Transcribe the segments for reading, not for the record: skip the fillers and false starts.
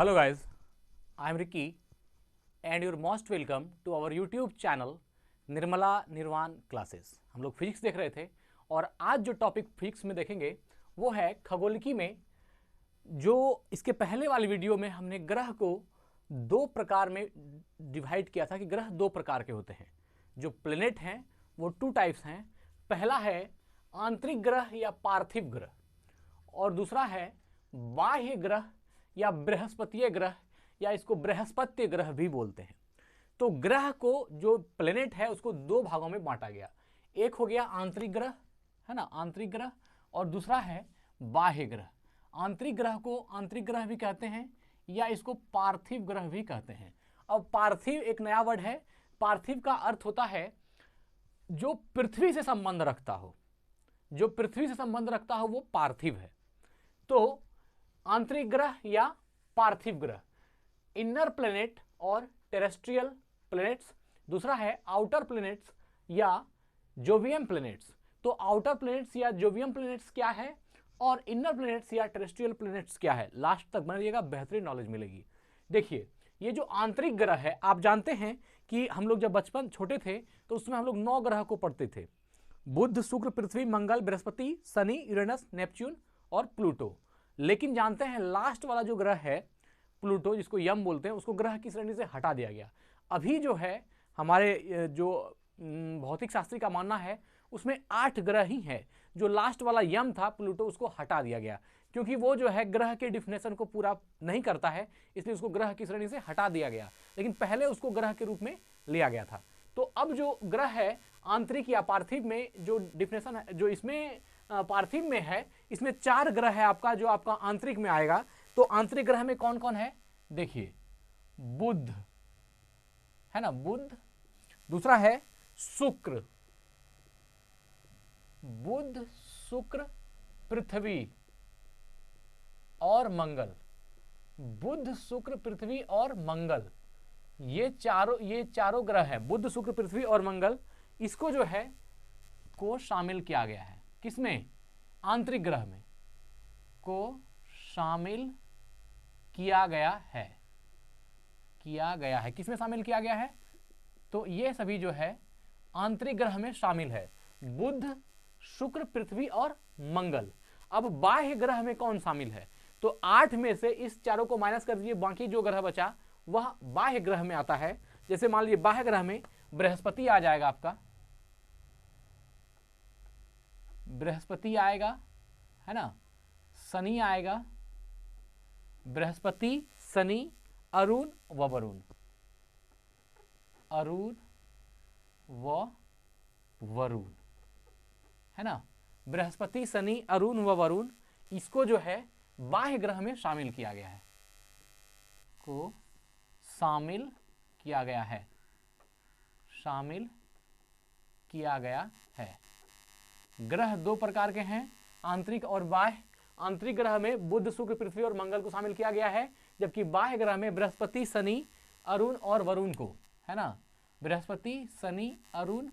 Hello guys, I am Ricky and you're most welcome to our YouTube channel Nirmala निर्वाण classes. हम लोग physics देख रहे थे और आज जो टॉपिक फिजिक्स में देखेंगे वो है खगोलिकी में। जो इसके पहले वाली वीडियो में हमने ग्रह को दो प्रकार में डिवाइड किया था कि ग्रह दो प्रकार के होते हैं। जो प्लेनेट हैं वो टू टाइप्स हैं। पहला है आंतरिक ग्रह या पार्थिव ग्रह और दूसरा है बाह्य ग्रह या बृहस्पतीय ग्रह या इसको बृहस्पत्य ग्रह भी बोलते हैं। तो ग्रह को जो प्लेनेट है उसको दो भागों में बांटा गया। एक हो गया आंतरिक ग्रह, है ना, आंतरिक ग्रह, और दूसरा है बाह्य ग्रह। आंतरिक ग्रह को आंतरिक ग्रह भी कहते हैं या इसको पार्थिव ग्रह भी कहते हैं। अब पार्थिव एक नया वर्ड है। पार्थिव का अर्थ होता है जो पृथ्वी से संबंध रखता हो। जो पृथ्वी से संबंध रखता हो वो पार्थिव है। तो आंतरिक ग्रह या पार्थिव ग्रह, इनर प्लेनेट और टेरेस्ट्रियल प्लेनेट्स। दूसरा है आउटर प्लेनेट्स या जोवियम प्लेनेट्स। तो आउटर प्लेनेट्स या जोवियम प्लेनेट्स क्या है और इनर प्लेनेट्स या टेरेस्ट्रियल प्लेनेट्स क्या है, लास्ट तक बनिएगा, बेहतरीन नॉलेज मिलेगी। देखिए, ये जो आंतरिक ग्रह है, आप जानते हैं कि हम लोग जब बचपन छोटे थे तो उसमें हम लोग 9 ग्रह को पढ़ते थे। बुध, शुक्र, पृथ्वी, मंगल, बृहस्पति, शनि, यूरेनस, नेपच्यून और प्लूटो। लेकिन जानते हैं लास्ट वाला जो ग्रह है प्लूटो, जिसको यम बोलते हैं, उसको ग्रह की श्रेणी से हटा दिया गया। अभी जो है हमारे जो भौतिक शास्त्री का मानना है उसमें 8 ग्रह ही है। जो लास्ट वाला यम था प्लूटो, उसको हटा दिया गया क्योंकि वो जो है ग्रह के डिफिनेशन को पूरा नहीं करता है, इसलिए उसको ग्रह की श्रेणी से हटा दिया गया। लेकिन पहले उसको ग्रह के रूप में लिया गया था। तो अब जो ग्रह है आंतरिक या पार्थिव में, जो डिफिनेशन है जो इसमें पार्थिव में है, इसमें 4 ग्रह है आपका जो आपका आंतरिक में आएगा। तो आंतरिक ग्रह में कौन कौन है, देखिए, बुध है ना, बुध। दूसरा है शुक्र, बुध, शुक्र, पृथ्वी और मंगल। बुध, शुक्र, पृथ्वी और मंगल, ये चारों ग्रह हैं, बुध, शुक्र, पृथ्वी और मंगल। इसको जो है को शामिल किया गया है किसमें, आंतरिक ग्रह में को शामिल किया गया है। किसमें शामिल किया गया है, तो ये सभी जो है आंतरिक ग्रह में शामिल है, बुध, शुक्र, पृथ्वी और मंगल। अब बाह्य ग्रह में कौन शामिल है, तो 8 में से इस चारों को माइनस कर दीजिए, बाकी जो ग्रह बचा वह बाह्य ग्रह में आता है। जैसे मान लीजिए बाह्य ग्रह में बृहस्पति आ जाएगा, आपका बृहस्पति आएगा, है ना, शनि आएगा, बृहस्पति, शनि, अरुण व वरुण, अरुण व वरुण, है ना, बृहस्पति, शनि, अरुण व वरुण। इसको जो है बाह्य ग्रह में शामिल किया गया है, को शामिल किया गया है, शामिल किया गया है। ग्रह दो प्रकार के हैं, आंतरिक और बाह्य। आंतरिक ग्रह में बुध, शुक्र, पृथ्वी और मंगल को शामिल किया गया है, जबकि बाह्य ग्रह में बृहस्पति, शनि, अरुण और वरुण को, है ना, बृहस्पति, शनि, अरुण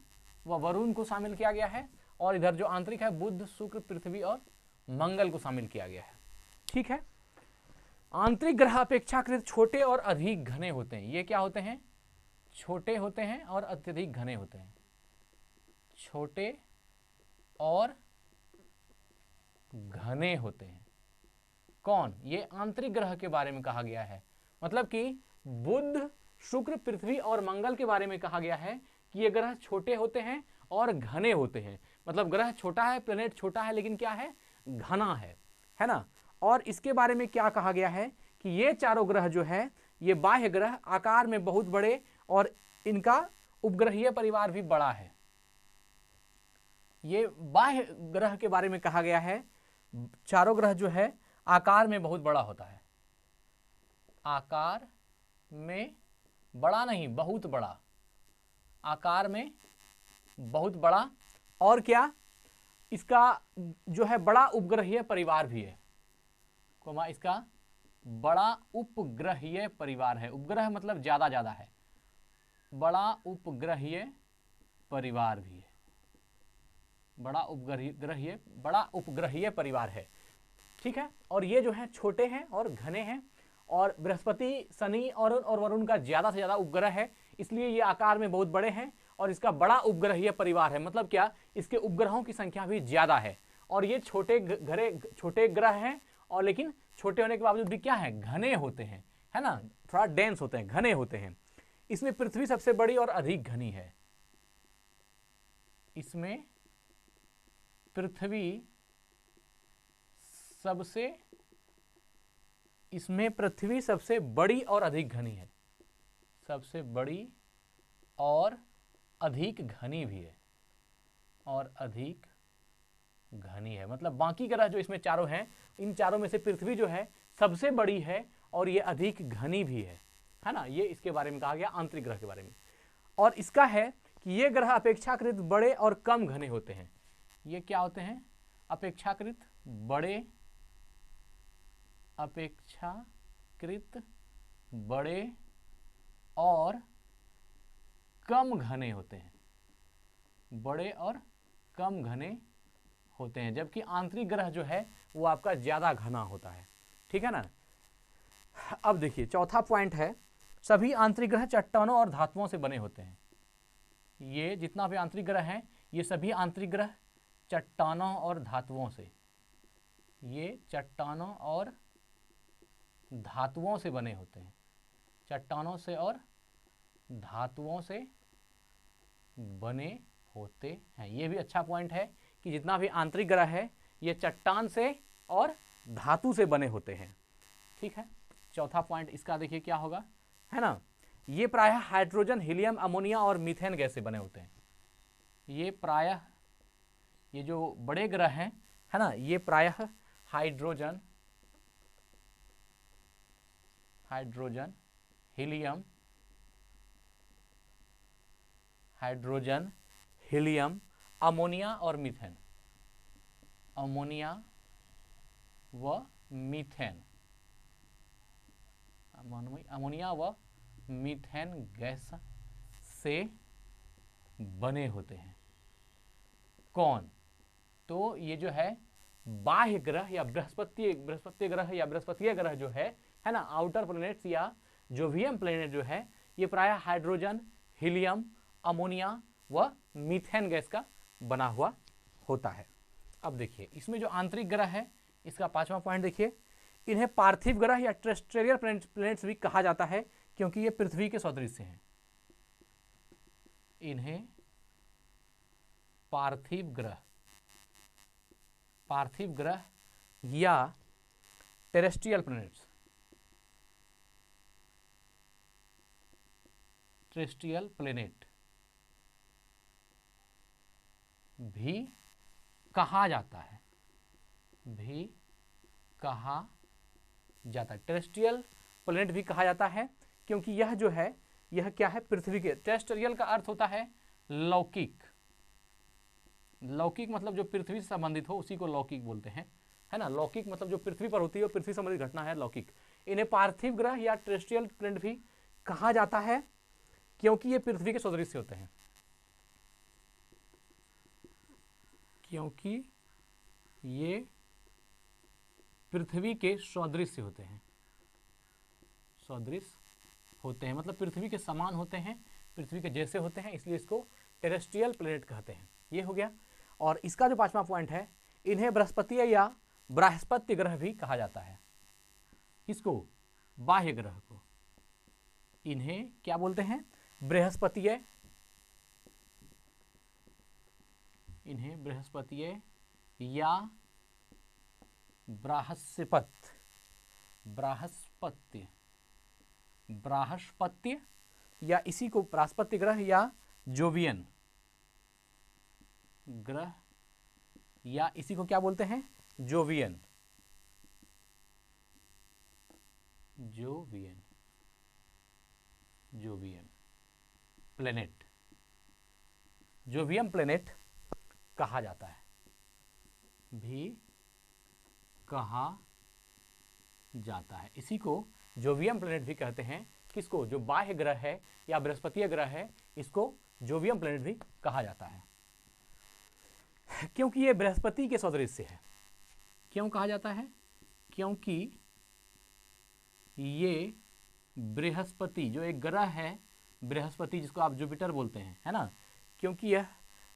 व वरुण को शामिल किया गया है। और इधर जो आंतरिक है बुध, शुक्र, पृथ्वी और मंगल को शामिल किया गया है। ठीक है। आंतरिक ग्रह अपेक्षाकृत छोटे और अधिक घने होते हैं। ये क्या होते हैं, छोटे होते हैं और अत्यधिक घने होते हैं। छोटे और घने होते हैं। कौन, ये आंतरिक ग्रह के बारे में कहा गया है। मतलब कि बुध, शुक्र, पृथ्वी और मंगल के बारे में कहा गया है कि ये ग्रह छोटे होते हैं और घने होते हैं। मतलब ग्रह छोटा है, प्लेनेट छोटा है, लेकिन क्या है, घना है ना। और इसके बारे में क्या कहा गया है कि ये चारों ग्रह जो है ये बाह्य ग्रह आकार में बहुत बड़े और इनका उपग्रहीय परिवार भी बड़ा है। ये बाह्य ग्रह के बारे में कहा गया है, चारों ग्रह जो है आकार में बहुत बड़ा होता है। आकार में बड़ा नहीं, बहुत बड़ा, आकार में बहुत बड़ा। और क्या, इसका जो है बड़ा उपग्रहीय परिवार भी है, कोमा, इसका बड़ा उपग्रहीय परिवार है। उपग्रह मतलब ज्यादा ज्यादा है, बड़ा उपग्रहीय परिवार भी है, बड़ा उपग्रहीय परिवार है। ठीक है। और ये जो है छोटे हैं और घने हैं और बृहस्पति, शनि और वरुण का ज़्यादा से ज़्यादा उपग्रह है, इसलिए ये आकार में बहुत बड़े हैं और इसका बड़ा उपग्रहीय परिवार है। मतलब क्या, इसके उपग्रहों की संख्या भी ज़्यादा है और ये छोटे ग्रह हैं, और लेकिन छोटे होने के बावजूद भी क्या है, घने होते हैं, है ना, थोड़ा डेंस होते हैं, घने होते हैं। इसमें पृथ्वी सबसे बड़ी और अधिक घनी है। इसमें पृथ्वी सबसे बड़ी और अधिक घनी है, सबसे बड़ी और अधिक घनी भी है, और अधिक घनी है। मतलब बाकी ग्रह जो इसमें चारों हैं, इन चारों में से पृथ्वी जो है सबसे बड़ी है और ये अधिक घनी भी है ना। ये इसके बारे में कहा गया, आंतरिक ग्रह के बारे में। और इसका है कि ये ग्रह अपेक्षाकृत बड़े और कम घने होते हैं। ये क्या होते हैं, अपेक्षाकृत बड़े, अपेक्षाकृत बड़े और कम घने होते हैं, बड़े और कम घने होते हैं, जबकि आंतरिक ग्रह जो है वो आपका ज्यादा घना होता है। ठीक है ना। अब देखिए चौथा पॉइंट है, सभी आंतरिक ग्रह चट्टानों और धातुओं से बने होते हैं। ये जितना भी आंतरिक ग्रह हैं, ये सभी आंतरिक ग्रह चट्टानों और धातुओं से, ये चट्टानों और धातुओं से बने होते हैं, चट्टानों से और धातुओं से बने होते हैं। ये भी अच्छा पॉइंट है कि जितना भी आंतरिक ग्रह है ये चट्टान से और धातु से बने होते हैं। ठीक है, चौथा पॉइंट इसका देखिए क्या होगा, है ना। ये प्रायः हाइड्रोजन, हीलियम, अमोनिया और मीथेन गैस से बने होते हैं। ये प्रायः, ये जो बड़े ग्रह हैं, है ना, ये प्रायः हाइड्रोजन, हीलियम, अमोनिया और मीथेन, अमोनिया व मीथेन गैस से बने होते हैं। कौन? तो ये जो है बाह्य ग्रह या बृहस्पति ग्रह या बृहस्पतीय ग्रह जो है ना, आउटर प्लैनेट्स या जोवियम प्लैनेट जो है, ये प्रायः हाइड्रोजन, हीलियम, अमोनिया व मीथेन गैस का बना हुआ होता है। अब देखिए इसमें जो आंतरिक ग्रह है, इसका पांचवा पॉइंट देखिए, इन्हें पार्थिव ग्रह या टेरेस्ट्रियल प्लैनेट्स भी कहा जाता है, क्योंकि ये पृथ्वी के सदृश हैं। इन्हें पार्थिव ग्रह या टेरेस्ट्रियल प्लैनेट भी कहा जाता है, टेरेस्ट्रियल प्लैनेट भी कहा जाता है, क्योंकि यह जो है, यह क्या है, पृथ्वी के, टेरेस्ट्रियल का अर्थ होता है लौकिक, लौकिक मतलब जो पृथ्वी से संबंधित हो उसी को लौकिक बोलते हैं, है ना। लौकिक मतलब जो पृथ्वी पर होती है, पृथ्वी संबंधित घटना है लौकिक। इन्हें पार्थिव ग्रह या टेरेस्ट्रियल प्लैनेट भी कहा जाता है, क्योंकि ये पृथ्वी के सदृश होते हैं, क्योंकि ये पृथ्वी के सदृश होते हैं, मतलब पृथ्वी के समान होते हैं, पृथ्वी के जैसे होते हैं, इसलिए इसको टेरेस्ट्रियल प्लैनेट कहते हैं। ये हो गया। और इसका जो पांचवा पॉइंट है, इन्हें बृहस्पतीय या बृहस्पति ग्रह भी कहा जाता है। किसको? बाह्य ग्रह को। इन्हें क्या बोलते हैं? बृहस्पतीय, इन्हें बृहस्पतीय या बृहस्पत्य या इसी को बृहस्पति ग्रह या जोवियन ग्रह या इसी को क्या बोलते हैं? जोवियन प्लेनेट, जोवियन प्लेनेट कहा जाता है, भी कहा जाता है। इसी को जोवियम प्लेनेट भी कहते हैं। किसको? जो बाह्य ग्रह है या बृहस्पतीय ग्रह है, इसको जोवियम प्लेनेट भी कहा जाता है, क्योंकि ये बृहस्पति के सदृश है। क्यों कहा जाता है? क्योंकि ये बृहस्पति जो एक ग्रह है, बृहस्पति जिसको आप जुपिटर बोलते हैं, है ना, क्योंकि यह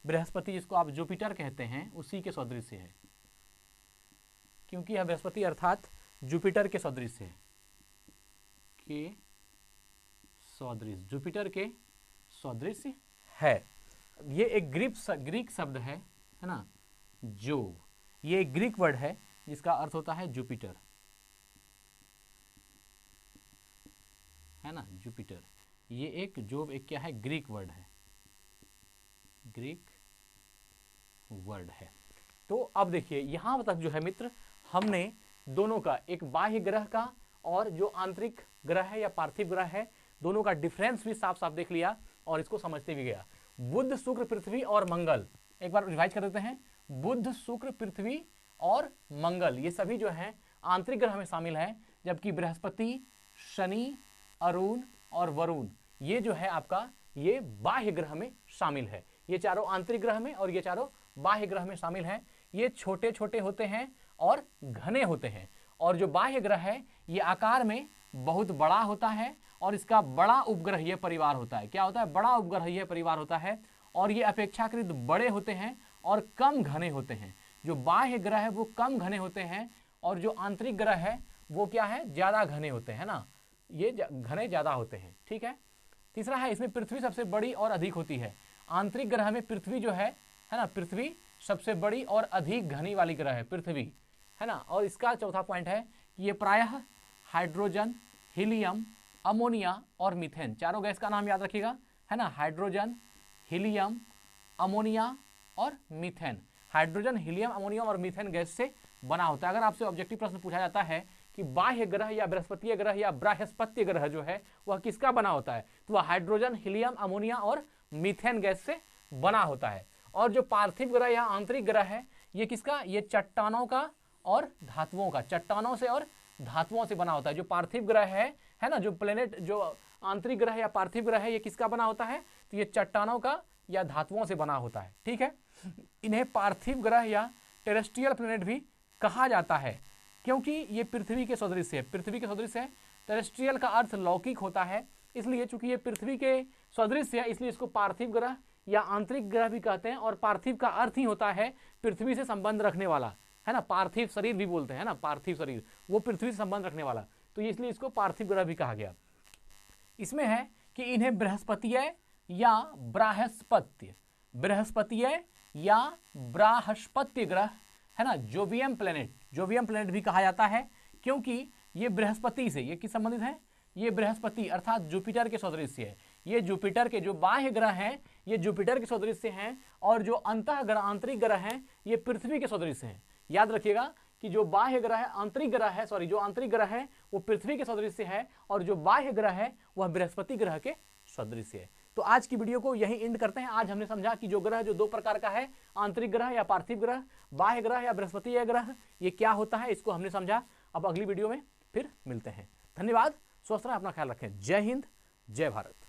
बृहस्पति जिसको आप जुपिटर कहते हैं उसी के सदृश है, क्योंकि यह बृहस्पति अर्थात जुपिटर के सदृश है, के सदृश, जुपिटर के सदृश है। ये एक ग्रीक शब्द है ना, जो ये एक ग्रीक वर्ड है जिसका अर्थ होता है जुपिटर, है ना, जुपिटर। ये एक क्या है, ग्रीक वर्ड है, ग्रीक वर्ड है। तो अब देखिए यहां तक जो है मित्र, हमने दोनों का, एक बाह्य ग्रह का और जो आंतरिक ग्रह है या पार्थिव ग्रह है, दोनों का डिफरेंस भी साफ साफ देख लिया और इसको समझते भी गया। बुध, शुक्र, पृथ्वी और मंगल, एक बार रिवाइज कर देते हैं। बुध, शुक्र, पृथ्वी और मंगल ये सभी जो है आंतरिक ग्रह में शामिल है, जबकि बृहस्पति, शनि, अरुण और वरुण ये जो है आपका ये बाह्य ग्रह में शामिल है। ये चारों आंतरिक ग्रह में और ये चारों बाह्य ग्रह में शामिल है। ये छोटे छोटे होते हैं और घने होते हैं, और जो बाह्य ग्रह है ये आकार में बहुत बड़ा होता है और इसका बड़ा उपग्रह ये परिवार होता है। क्या होता है? बड़ा उपग्रह ये परिवार होता है, और ये अपेक्षाकृत बड़े होते हैं और कम घने होते हैं। जो बाह्य ग्रह है वो कम घने होते हैं और जो आंतरिक ग्रह है वो क्या है, ज्यादा घने होते हैं ना, ये घने ज्यादा होते हैं। ठीक है। तीसरा है, इसमें पृथ्वी सबसे बड़ी और अधिक होती है। आंतरिक ग्रह में पृथ्वी जो है ना, पृथ्वी सबसे बड़ी और अधिक घनी वाली ग्रह है पृथ्वी, है ना। और इसका चौथा पॉइंट है कि ये प्रायः हाइड्रोजन, हीलियम, अमोनिया और मीथेन, चारों गैस का नाम याद रखिएगा, है ना, हाइड्रोजन, हीलियम, अमोनिया और मीथेन। हाइड्रोजन, हीलियम, अमोनिया और मीथेन गैस से बना होता है। अगर आपसे ऑब्जेक्टिव प्रश्न पूछा जाता है कि बाह्य ग्रह या बृहस्पतीय ग्रह या बृहस्पति ग्रह जो है वह किसका बना होता है, तो वह हाइड्रोजन, हीलियम, अमोनिया और मीथेन गैस से बना होता है। और जो पार्थिव ग्रह या आंतरिक ग्रह है ये किसका, ये चट्टानों का और धातुओं का, चट्टानों से और धातुओं से बना होता है। जो पार्थिव ग्रह है ना, जो प्लेनेट, जो आंतरिक ग्रह या पार्थिव ग्रह है ये किसका बना होता है, तो ये चट्टानों का या धातुओं से बना होता है। ठीक है। इन्हें पार्थिव ग्रह या टेरेस्ट्रियल प्लेनेट भी कहा जाता है, क्योंकि ये पृथ्वी के सदृश है। पृथ्वी के सदृश है, टेरेस्ट्रियल का अर्थ लौकिक होता है, इसलिए चूंकि ये पृथ्वी के सदृश है इसलिए इसको पार्थिव ग्रह या आंतरिक ग्रह भी कहते हैं। और पार्थिव का अर्थ ही होता है पृथ्वी से संबंध रखने वाला, है ना, पार्थिव शरीर भी बोलते हैं ना, पार्थिव शरीर वो पृथ्वी से संबंध रखने वाला, तो इसलिए इसको पार्थिव ग्रह भी कहा गया। इसमें है कि इन्हें बृहस्पतीय या बृहस्पत्य, बृहस्पतीय या बृहस्पत्य ग्रह, है ना, जोवियम प्लेनेट भी कहा जाता है, क्योंकि ये बृहस्पति से, ये किस संबंधित है, ये बृहस्पति अर्थात जुपिटर के सदृश है। ये जुपिटर के जो बाह्य ग्रह हैं ये जुपिटर के सदृश हैं, और जो अंतः ग्रह, आंतरिक ग्रह हैं ये पृथ्वी के सदृश हैं। याद रखिएगा कि जो बाह्य ग्रह है, आंतरिक ग्रह है, सॉरी, जो आंतरिक ग्रह है वो पृथ्वी के सदृश है, और जो बाह्य ग्रह है वह बृहस्पति ग्रह के सदृश है। तो आज की वीडियो को यही एंड करते हैं। आज हमने समझा कि जो ग्रह जो दो प्रकार का है, आंतरिक ग्रह या पार्थिव ग्रह, बाह्य ग्रह या बृहस्पतीय ग्रह, ये क्या होता है इसको हमने समझा। अब अगली वीडियो में फिर मिलते हैं। धन्यवाद, स्वस्थ रहें, अपना ख्याल रखें। जय हिंद, जय भारत।